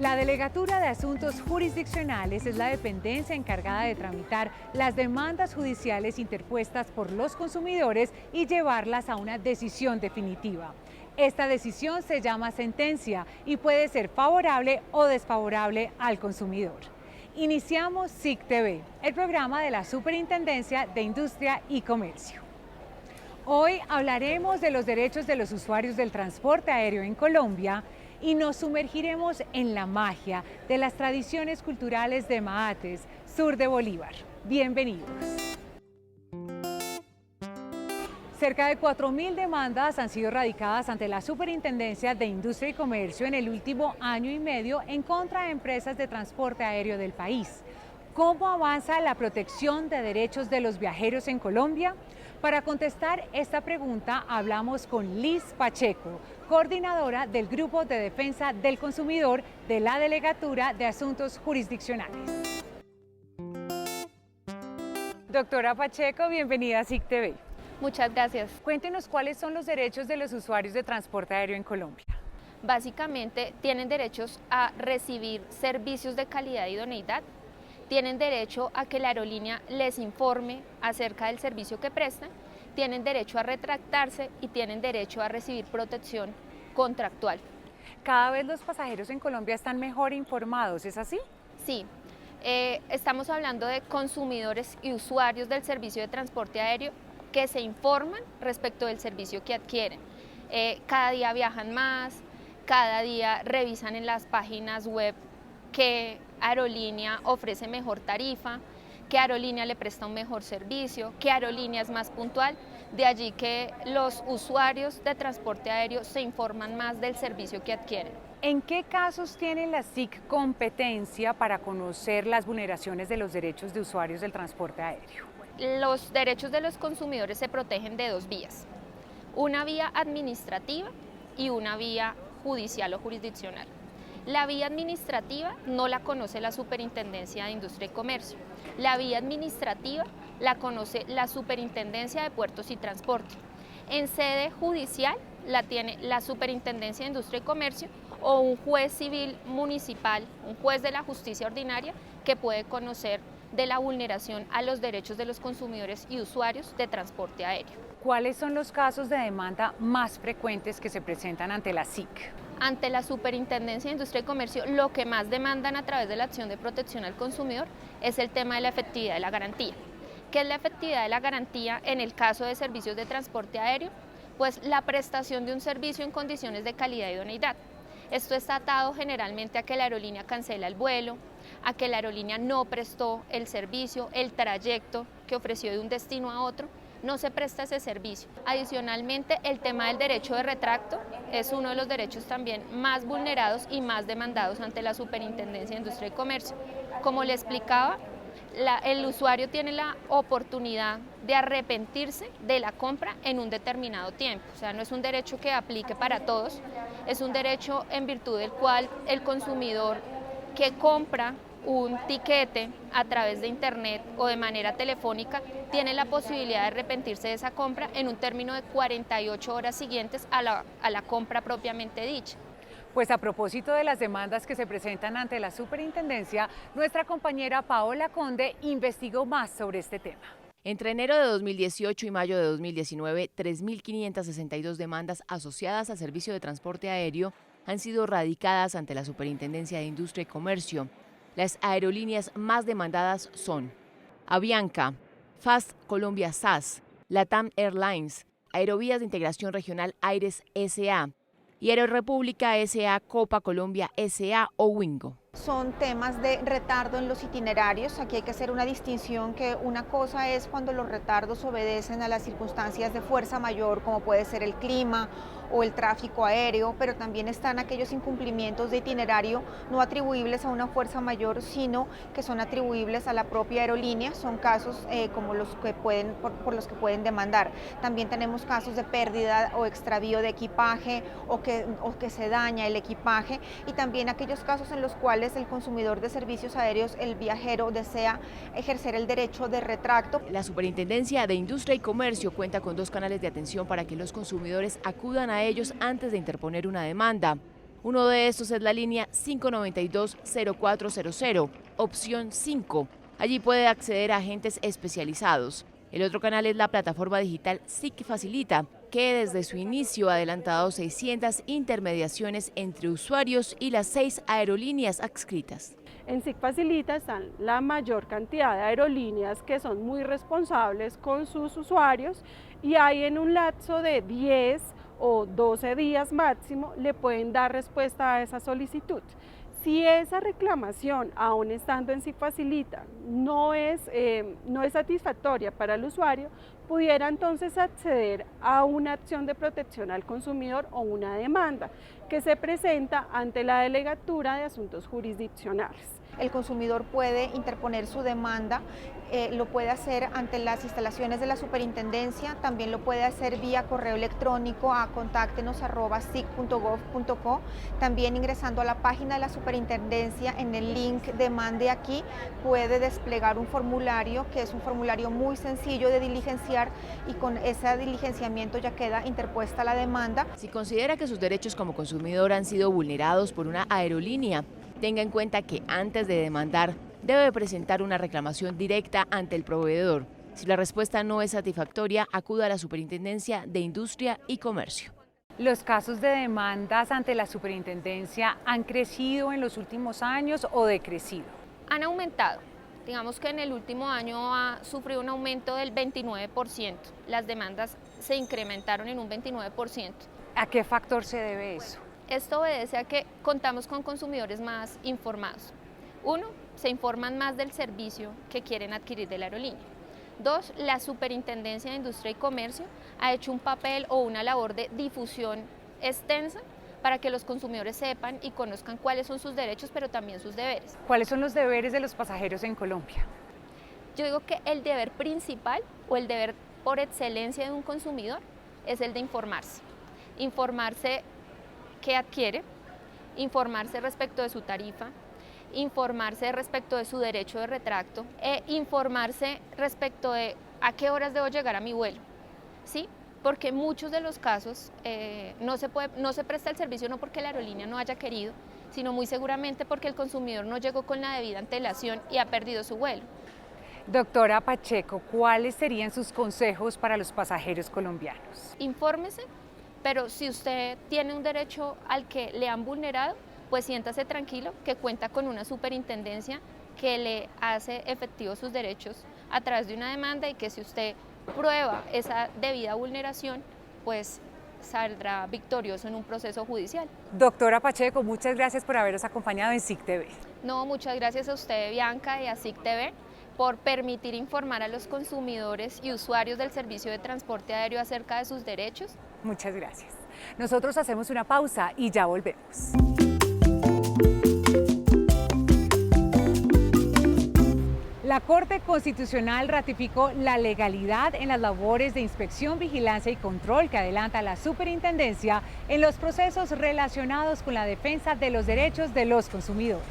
La Delegatura de Asuntos Jurisdiccionales es la dependencia encargada de tramitar las demandas judiciales interpuestas por los consumidores y llevarlas a una decisión definitiva. Esta decisión se llama sentencia y puede ser favorable o desfavorable al consumidor. Iniciamos SIC TV, el programa de la Superintendencia de Industria y Comercio. Hoy hablaremos de los derechos de los usuarios del transporte aéreo en Colombia y nos sumergiremos en la magia de las tradiciones culturales de Maates, sur de Bolívar. Bienvenidos. Cerca de 4.000 demandas han sido radicadas ante la Superintendencia de Industria y Comercio en el último año y medio en contra de empresas de transporte aéreo del país. ¿Cómo avanza la protección de derechos de los viajeros en Colombia? Para contestar esta pregunta hablamos con Liz Pacheco, coordinadora del Grupo de Defensa del Consumidor de la Delegatura de Asuntos Jurisdiccionales. Doctora Pacheco, bienvenida a SIC TV. Muchas gracias. Cuéntenos cuáles son los derechos de los usuarios de transporte aéreo en Colombia. Básicamente tienen derechos a recibir servicios de calidad y idoneidad, tienen derecho a que la aerolínea les informe acerca del servicio que prestan, tienen derecho a retractarse y tienen derecho a recibir protección contractual. Cada vez los pasajeros en Colombia están mejor informados, ¿es así? Sí, estamos hablando de consumidores y usuarios del servicio de transporte aéreo que se informan respecto del servicio que adquieren. Cada día viajan más, cada día revisan en las páginas web qué aerolínea ofrece mejor tarifa, qué aerolínea le presta un mejor servicio, qué aerolínea es más puntual. De allí que los usuarios de transporte aéreo se informan más del servicio que adquieren. ¿En qué casos tiene la SIC competencia para conocer las vulneraciones de los derechos de usuarios del transporte aéreo? Los derechos de los consumidores se protegen de dos vías, una vía administrativa y una vía judicial o jurisdiccional. La vía administrativa no la conoce la Superintendencia de Industria y Comercio. La vía administrativa la conoce la Superintendencia de Puertos y Transporte. En sede judicial la tiene la Superintendencia de Industria y Comercio o un juez civil municipal, un juez de la justicia ordinaria que puede conocer de la vulneración a los derechos de los consumidores y usuarios de transporte aéreo. ¿Cuáles son los casos de demanda más frecuentes que se presentan ante la SIC? Ante la Superintendencia de Industria y Comercio, lo que más demandan a través de la acción de protección al consumidor es el tema de la efectividad de la garantía. ¿Qué es la efectividad de la garantía en el caso de servicios de transporte aéreo? Pues la prestación de un servicio en condiciones de calidad y idoneidad. Esto está atado generalmente a que la aerolínea cancela el vuelo, a que la aerolínea no prestó el servicio, el trayecto que ofreció de un destino a otro, no se presta ese servicio. Adicionalmente, el tema del derecho de retracto es uno de los derechos también más vulnerados y más demandados ante la Superintendencia de Industria y Comercio. Como le explicaba, el usuario tiene la oportunidad de arrepentirse de la compra en un determinado tiempo. O sea, no es un derecho que aplique para todos, es un derecho en virtud del cual el consumidor que compra un tiquete a través de internet o de manera telefónica tiene la posibilidad de arrepentirse de esa compra en un término de 48 horas siguientes a la compra propiamente dicha. Pues a propósito de las demandas que se presentan ante la Superintendencia, nuestra compañera Paola Conde investigó más sobre este tema. Entre enero de 2018 y mayo de 2019, 3.562 demandas asociadas a servicio de transporte aéreo han sido radicadas ante la Superintendencia de Industria y Comercio. Las aerolíneas más demandadas son Avianca, Fast Colombia SAS, LATAM Airlines, Aerovías de Integración Regional Aires S.A. y Aerorepública S.A., Copa Colombia S.A. o Wingo. Son temas de retardo en los itinerarios. Aquí hay que hacer una distinción, que una cosa es cuando los retardos obedecen a las circunstancias de fuerza mayor, como puede ser el clima o el tráfico aéreo, pero también están aquellos incumplimientos de itinerario no atribuibles a una fuerza mayor, sino que son atribuibles a la propia aerolínea. Son casos como los que por los que pueden demandar. También tenemos casos de pérdida o extravío de equipaje o que se daña el equipaje, y también aquellos casos en los cuales el consumidor de servicios aéreos, el viajero, desea ejercer el derecho de retracto. La Superintendencia de Industria y Comercio cuenta con 2 canales de atención para que los consumidores acudan a ellos antes de interponer una demanda. Uno de estos es la línea 592-0400, opción 5. Allí puede acceder a agentes especializados. El otro canal es la plataforma digital SIC Facilita, que desde su inicio ha adelantado 600 intermediaciones entre usuarios y las 6 aerolíneas adscritas. En SIC Facilita están la mayor cantidad de aerolíneas que son muy responsables con sus usuarios y ahí en un lapso de 10 o 12 días máximo le pueden dar respuesta a esa solicitud. Si esa reclamación, aún estando en SIC Facilita, no es satisfactoria para el usuario, pudiera entonces acceder a una acción de protección al consumidor o una demanda que se presenta ante la Delegatura de Asuntos Jurisdiccionales. El consumidor puede interponer su demanda, lo puede hacer ante las instalaciones de la superintendencia, también lo puede hacer vía correo electrónico a contáctenos@sic.gov.co, también ingresando a la página de la superintendencia en el link demande aquí, puede desplegar un formulario que es un formulario muy sencillo de diligenciar y con ese diligenciamiento ya queda interpuesta la demanda. Si considera que sus derechos como consumidor han sido vulnerados por una aerolínea, tenga en cuenta que antes de demandar debe presentar una reclamación directa ante el proveedor. Si la respuesta no es satisfactoria, acuda a la Superintendencia de Industria y Comercio. ¿Los casos de demandas ante la superintendencia han crecido en los últimos años o decrecido? Han aumentado. Digamos que en el último año ha sufrido un aumento del 29%. Las demandas se incrementaron en un 29%. ¿A qué factor se debe eso? Esto obedece a que contamos con consumidores más informados. Uno, se informan más del servicio que quieren adquirir de la aerolínea. Dos, la Superintendencia de Industria y Comercio ha hecho un papel o una labor de difusión extensa para que los consumidores sepan y conozcan cuáles son sus derechos, pero también sus deberes. ¿Cuáles son los deberes de los pasajeros en Colombia? Yo digo que el deber principal o el deber por excelencia de un consumidor es el de informarse. Informarse qué adquiere, informarse respecto de su tarifa, informarse respecto de su derecho de retracto e informarse respecto de a qué horas debo llegar a mi vuelo, ¿sí? Porque en muchos de los casos no se presta el servicio no porque la aerolínea no haya querido, sino muy seguramente porque el consumidor no llegó con la debida antelación y ha perdido su vuelo. Doctora Pacheco, ¿cuáles serían sus consejos para los pasajeros colombianos? Infórmese, pero si usted tiene un derecho al que le han vulnerado, pues siéntase tranquilo que cuenta con una superintendencia que le hace efectivos sus derechos a través de una demanda y que si usted prueba esa debida vulneración, pues saldrá victorioso en un proceso judicial. Doctora Pacheco, muchas gracias por habernos acompañado en SIC TV. No, muchas gracias a usted, Bianca, y a SIC TV por permitir informar a los consumidores y usuarios del servicio de transporte aéreo acerca de sus derechos. Muchas gracias. Nosotros hacemos una pausa y ya volvemos. La Corte Constitucional ratificó la legalidad en las labores de inspección, vigilancia y control que adelanta la Superintendencia en los procesos relacionados con la defensa de los derechos de los consumidores.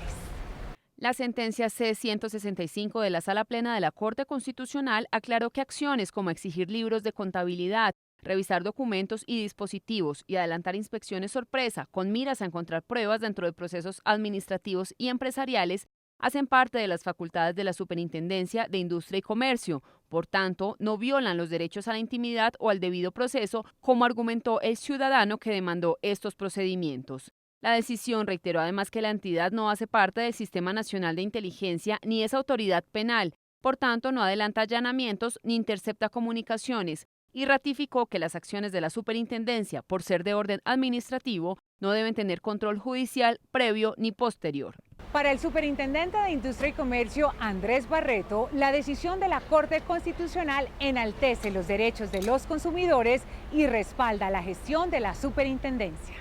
La sentencia C-165 de la Sala Plena de la Corte Constitucional aclaró que acciones como exigir libros de contabilidad, revisar documentos y dispositivos y adelantar inspecciones sorpresa con miras a encontrar pruebas dentro de procesos administrativos y empresariales hacen parte de las facultades de la Superintendencia de Industria y Comercio. Por tanto, no violan los derechos a la intimidad o al debido proceso, como argumentó el ciudadano que demandó estos procedimientos. La decisión reiteró además que la entidad no hace parte del Sistema Nacional de Inteligencia ni es autoridad penal, por tanto no adelanta allanamientos ni intercepta comunicaciones, y ratificó que las acciones de la Superintendencia, por ser de orden administrativo, no deben tener control judicial previo ni posterior. Para el superintendente de Industria y Comercio, Andrés Barreto, la decisión de la Corte Constitucional enaltece los derechos de los consumidores y respalda la gestión de la superintendencia.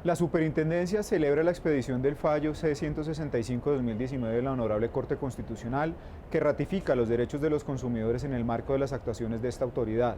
La Superintendencia celebra la expedición del fallo C-165-2019 de la Honorable Corte Constitucional, que ratifica los derechos de los consumidores en el marco de las actuaciones de esta autoridad.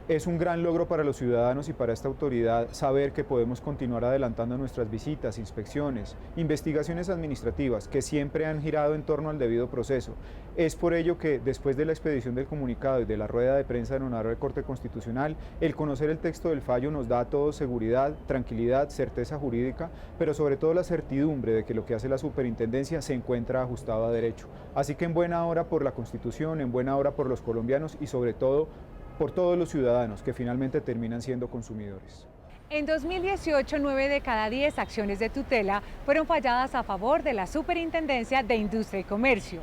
Es un gran logro para los ciudadanos y para esta autoridad saber que podemos continuar adelantando nuestras visitas, inspecciones, investigaciones administrativas que siempre han girado en torno al debido proceso. Es por ello que después de la expedición del comunicado y de la rueda de prensa en Honorable Corte Constitucional, el conocer el texto del fallo nos da a todos seguridad, tranquilidad, certeza jurídica, pero sobre todo la certidumbre de que lo que hace la superintendencia se encuentra ajustado a derecho. Así que en buena hora por la Constitución, en buena hora por los colombianos y sobre todo por todos los ciudadanos que finalmente terminan siendo consumidores. En 2018, 9 de cada 10 acciones de tutela fueron falladas a favor de la Superintendencia de Industria y Comercio.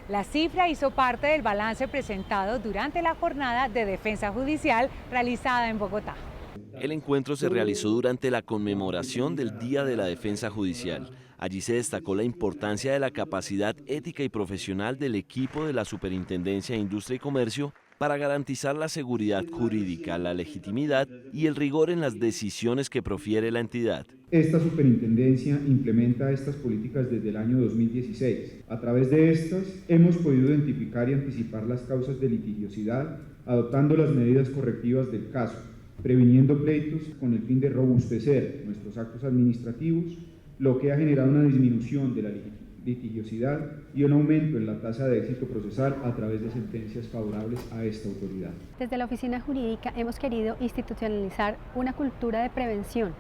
La cifra hizo parte del balance presentado durante la jornada de defensa judicial realizada en Bogotá. El encuentro se realizó durante la conmemoración del Día de la Defensa Judicial. Allí se destacó la importancia de la capacidad ética y profesional del equipo de la Superintendencia de Industria y Comercio para garantizar la seguridad jurídica, la legitimidad y el rigor en las decisiones que profiere la entidad. Esta superintendencia implementa estas políticas desde el año 2016. A través de estas hemos podido identificar y anticipar las causas de litigiosidad, adoptando las medidas correctivas del caso, previniendo pleitos con el fin de robustecer nuestros actos administrativos, lo que ha generado una disminución de la litigiosidad y un aumento en la tasa de éxito procesal a través de sentencias favorables a esta autoridad. Desde la oficina jurídica hemos querido institucionalizar una cultura de prevención,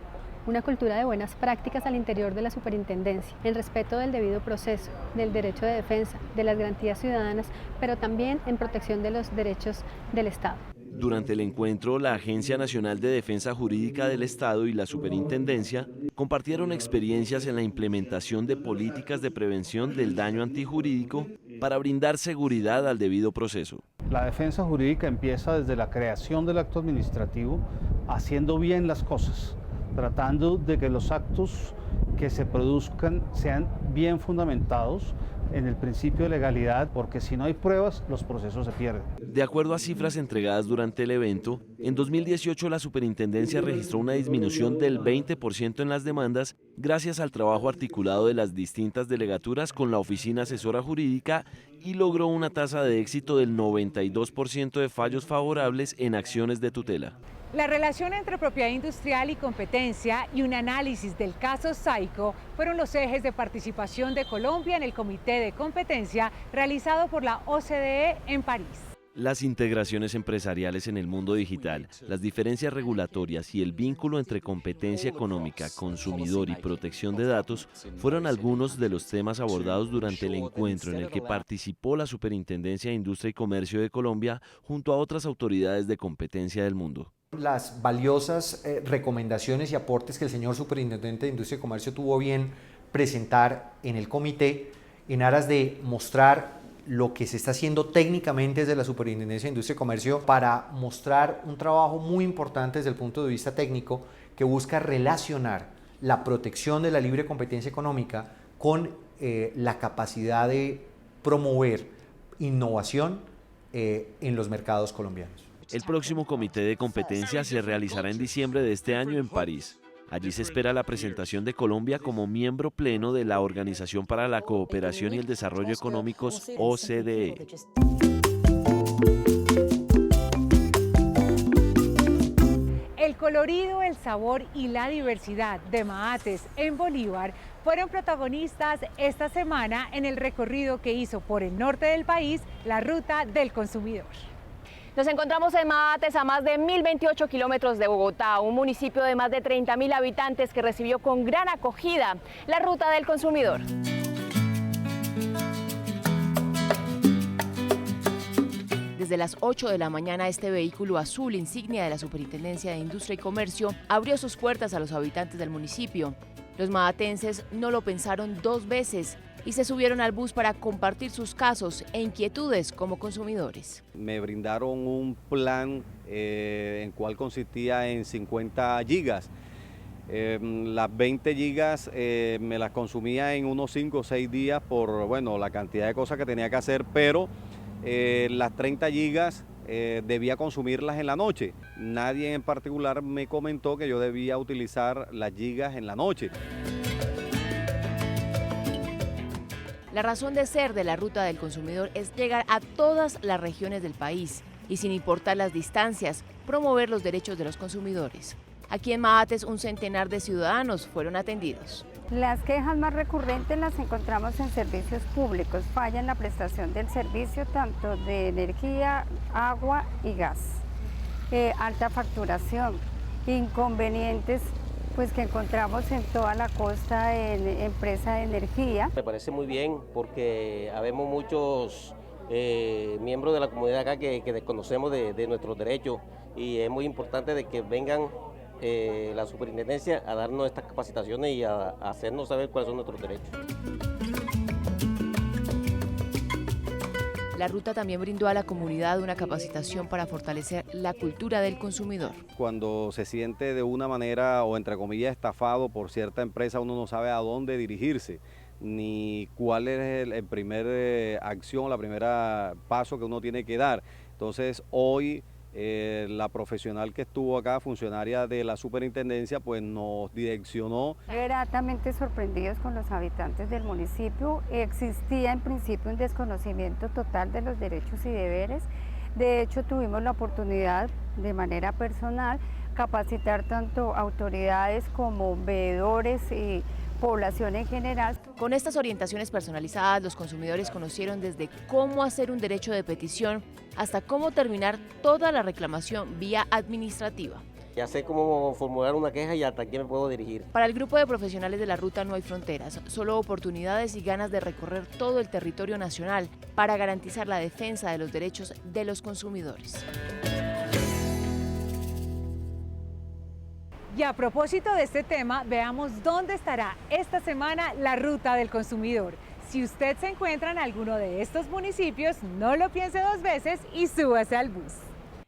una cultura de buenas prácticas al interior de la superintendencia, en respeto del debido proceso, del derecho de defensa, de las garantías ciudadanas, pero también en protección de los derechos del Estado. Durante el encuentro, la Agencia Nacional de Defensa Jurídica del Estado y la Superintendencia compartieron experiencias en la implementación de políticas de prevención del daño antijurídico para brindar seguridad al debido proceso. La defensa jurídica empieza desde la creación del acto administrativo, haciendo bien las cosas, tratando de que los actos que se produzcan sean bien fundamentados en el principio de legalidad, porque si no hay pruebas, los procesos se pierden. De acuerdo a cifras entregadas durante el evento, en 2018 la superintendencia registró una disminución del 20% en las demandas gracias al trabajo articulado de las distintas delegaturas con la oficina asesora jurídica y logró una tasa de éxito del 92% de fallos favorables en acciones de tutela. La relación entre propiedad industrial y competencia y un análisis del caso Saico fueron los ejes de participación de Colombia en el Comité de Competencia realizado por la OCDE en París. Las integraciones empresariales en el mundo digital, las diferencias regulatorias y el vínculo entre competencia económica, consumidor y protección de datos fueron algunos de los temas abordados durante el encuentro en el que participó la Superintendencia de Industria y Comercio de Colombia junto a otras autoridades de competencia del mundo. Las valiosas recomendaciones y aportes que el señor Superintendente de Industria y Comercio tuvo bien presentar en el comité en aras de mostrar lo que se está haciendo técnicamente desde la Superintendencia de Industria y Comercio para mostrar un trabajo muy importante desde el punto de vista técnico que busca relacionar la protección de la libre competencia económica con la capacidad de promover innovación en los mercados colombianos. El próximo comité de competencia se realizará en diciembre de este año en París. Allí se espera la presentación de Colombia como miembro pleno de la Organización para la Cooperación y el Desarrollo Económicos, OCDE. El colorido, el sabor y la diversidad de Mahates en Bolívar fueron protagonistas esta semana en el recorrido que hizo por el norte del país la Ruta del Consumidor. Nos encontramos en Mahates, a más de 1.028 kilómetros de Bogotá, un municipio de más de 30.000 habitantes que recibió con gran acogida la Ruta del Consumidor. Desde las 8 de la mañana, este vehículo azul, insignia de la Superintendencia de Industria y Comercio, abrió sus puertas a los habitantes del municipio. Los mahatenses no lo pensaron dos veces y se subieron al bus para compartir sus casos e inquietudes como consumidores. Me brindaron un plan en cual consistía en 50 gigas. Las 20 gigas me las consumía en unos 5 o 6 días por la cantidad de cosas que tenía que hacer, pero las 30 gigas debía consumirlas en la noche. Nadie en particular me comentó que yo debía utilizar las gigas en la noche. La razón de ser de la Ruta del Consumidor es llegar a todas las regiones del país y sin importar las distancias, promover los derechos de los consumidores. Aquí en Maates, un centenar de ciudadanos fueron atendidos. Las quejas más recurrentes las encontramos en servicios públicos, falla en la prestación del servicio tanto de energía, agua y gas, alta facturación, inconvenientes pues que encontramos en toda la costa en empresa de energía. Me parece muy bien porque habemos muchos miembros de la comunidad acá que desconocemos de nuestros derechos y es muy importante de que vengan la superintendencia a darnos estas capacitaciones y a hacernos saber cuáles son nuestros derechos. La ruta también brindó a la comunidad una capacitación para fortalecer la cultura del consumidor. Cuando se siente de una manera o entre comillas estafado por cierta empresa, uno no sabe a dónde dirigirse ni cuál es el primer acción, la primera paso que uno tiene que dar. Entonces hoy la profesional que estuvo acá, funcionaria de la superintendencia, pues nos direccionó. Gratamente sorprendidos con los habitantes del municipio. Existía en principio un desconocimiento total de los derechos y deberes. De hecho, tuvimos la oportunidad de manera personal capacitar tanto autoridades como veedores y población en general. Con estas orientaciones personalizadas, los consumidores conocieron desde cómo hacer un derecho de petición hasta cómo terminar toda la reclamación vía administrativa. Ya sé cómo formular una queja y hasta quién me puedo dirigir. Para el grupo de profesionales de la ruta no hay fronteras, solo oportunidades y ganas de recorrer todo el territorio nacional para garantizar la defensa de los derechos de los consumidores. Y a propósito de este tema, veamos dónde estará esta semana la ruta del consumidor. Si usted se encuentra en alguno de estos municipios, no lo piense dos veces y súbase al bus.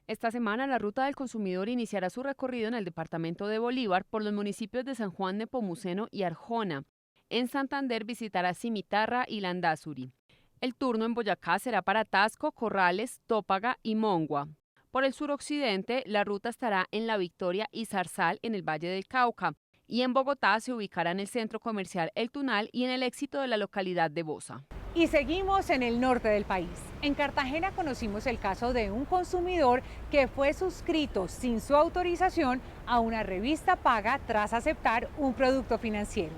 Esta semana la ruta del consumidor iniciará su recorrido en el departamento de Bolívar por los municipios de San Juan Nepomuceno y Arjona. En Santander visitará Cimitarra y Landazuri. El turno en Boyacá será para Tasco, Corrales, Tópaga y Mongua. Por el suroccidente, la ruta estará en La Victoria y Zarzal en el Valle del Cauca. Y en Bogotá se ubicará en el centro comercial El Tunal y en el Éxito de la localidad de Bosa. Y seguimos en el norte del país. En Cartagena conocimos el caso de un consumidor que fue suscrito sin su autorización a una revista paga tras aceptar un producto financiero.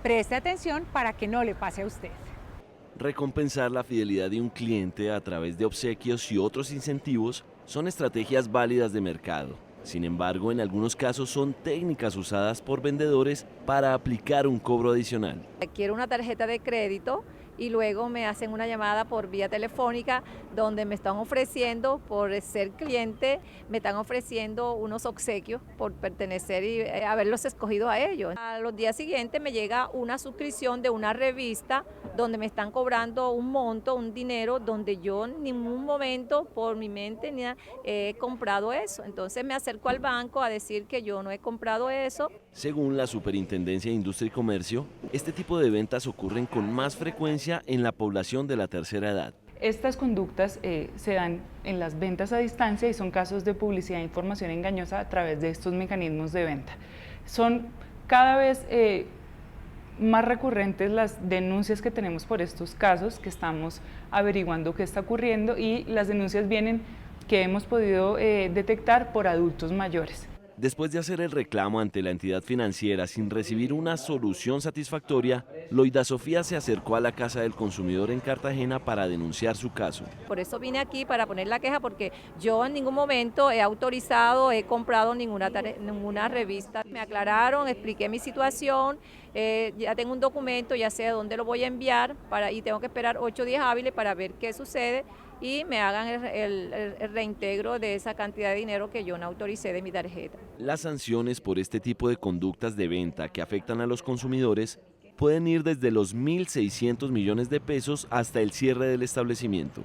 Preste atención para que no le pase a usted. Recompensar la fidelidad de un cliente a través de obsequios y otros incentivos son estrategias válidas de mercado. Sin embargo, en algunos casos son técnicas usadas por vendedores para aplicar un cobro adicional. Quiero una tarjeta de crédito y luego me hacen una llamada por vía telefónica donde me están ofreciendo, por ser cliente, me están ofreciendo unos obsequios por pertenecer y haberlos escogido a ellos. A los días siguientes me llega una suscripción de una revista donde me están cobrando un monto, un dinero, donde yo en ningún momento por mi mente ni he comprado eso. Entonces me acerco al banco a decir que yo no he comprado eso. Según la Superintendencia de Industria y Comercio, este tipo de ventas ocurren con más frecuencia en la población de la tercera edad. Estas conductas se dan en las ventas a distancia y son casos de publicidad e información engañosa a través de estos mecanismos de venta. Son cada vez más recurrentes las denuncias que tenemos por estos casos, que estamos averiguando qué está ocurriendo, y las denuncias vienen que hemos podido detectar por adultos mayores. Después de hacer el reclamo ante la entidad financiera sin recibir una solución satisfactoria, Loida Sofía se acercó a la Casa del Consumidor en Cartagena para denunciar su caso. Por eso vine aquí para poner la queja, porque yo en ningún momento he autorizado, he comprado ninguna revista. Me aclararon, expliqué mi situación, ya tengo un documento, ya sé a dónde lo voy a enviar y tengo que esperar 8 días hábiles para ver qué sucede y me hagan el reintegro de esa cantidad de dinero que yo no autoricé de mi tarjeta. Las sanciones por este tipo de conductas de venta que afectan a los consumidores pueden ir desde los 1.600 millones de pesos hasta el cierre del establecimiento.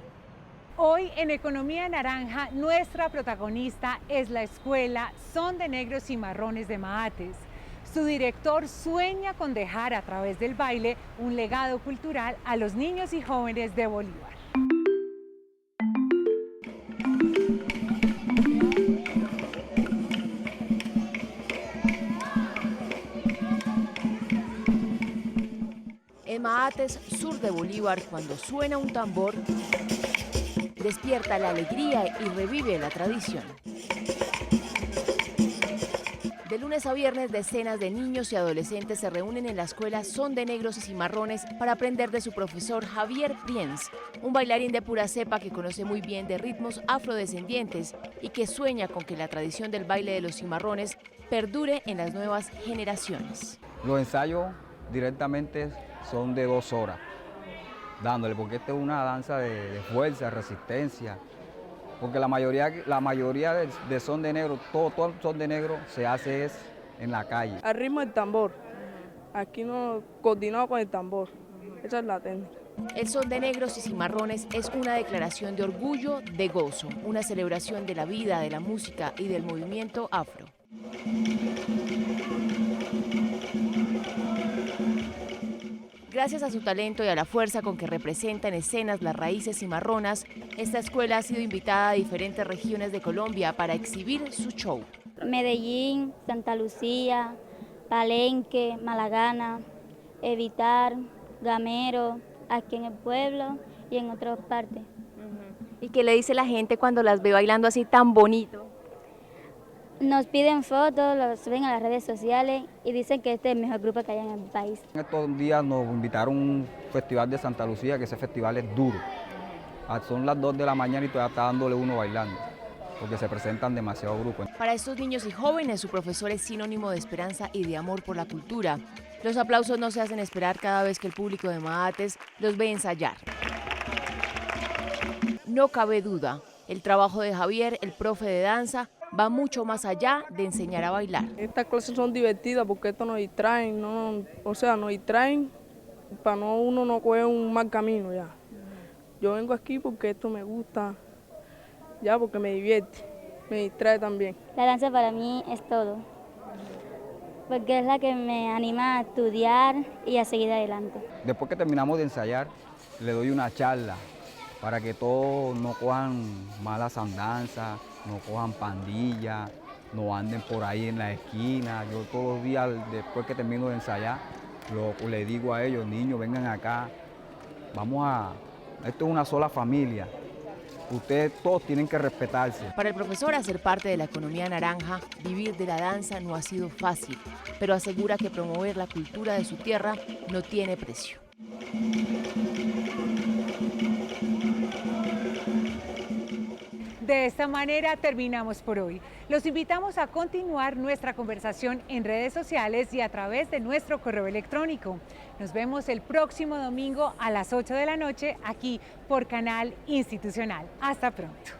Hoy en Economía Naranja, nuestra protagonista es la escuela Son de Negros y Marrones de Maates. Su director sueña con dejar a través del baile un legado cultural a los niños y jóvenes de Bolívar. En Maates, sur de Bolívar, cuando suena un tambor, despierta la alegría y revive la tradición. De lunes a viernes, decenas de niños y adolescentes se reúnen en la escuela Son de Negros y Cimarrones para aprender de su profesor Javier Priens, un bailarín de pura cepa que conoce muy bien de ritmos afrodescendientes y que sueña con que la tradición del baile de los cimarrones perdure en las nuevas generaciones. Los ensayos directamente son de 2 horas, dándole, porque esta es una danza de fuerza, resistencia, porque la mayoría de son de negro, todo son de negro se hace es en la calle. Al ritmo del tambor, aquí no coordinado con el tambor, esa es la técnica. El Son de Negros y Cimarrones es una declaración de orgullo, de gozo, una celebración de la vida, de la música y del movimiento afro. Gracias a su talento y a la fuerza con que representa en escenas las raíces cimarronas, esta escuela ha sido invitada a diferentes regiones de Colombia para exhibir su show. Medellín, Santa Lucía, Palenque, Malagana, Evitar, Gamero, aquí en el pueblo y en otras partes. ¿Y qué le dice la gente cuando las ve bailando así tan bonito? Nos piden fotos, los suben a las redes sociales y dicen que este es el mejor grupo que hay en el país. Estos días nos invitaron a un festival de Santa Lucía, que ese festival es duro. Son las 2 de la mañana y todavía está dándole uno bailando, porque se presentan demasiados grupos. Para estos niños y jóvenes, su profesor es sinónimo de esperanza y de amor por la cultura. Los aplausos no se hacen esperar cada vez que el público de Maates los ve ensayar. No cabe duda, el trabajo de Javier, el profe de danza, va mucho más allá de enseñar a bailar. Estas clases son divertidas porque esto nos distraen, nos distraen para uno no coger un mal camino ya. Yo vengo aquí porque esto me gusta, ya porque me divierte, me distrae también. La danza para mí es todo, porque es la que me anima a estudiar y a seguir adelante. Después que terminamos de ensayar, le doy una charla para que todos no cojan malas andanzas, no cojan pandillas, no anden por ahí en la esquina. Yo todos los días, después que termino de ensayar, le digo a ellos, niños, vengan acá, esto es una sola familia. Ustedes todos tienen que respetarse. Para el profesor, hacer parte de la economía naranja, vivir de la danza no ha sido fácil, pero asegura que promover la cultura de su tierra no tiene precio. De esta manera terminamos por hoy. Los invitamos a continuar nuestra conversación en redes sociales y a través de nuestro correo electrónico. Nos vemos el próximo domingo a las 8 de la noche aquí por Canal Institucional. Hasta pronto.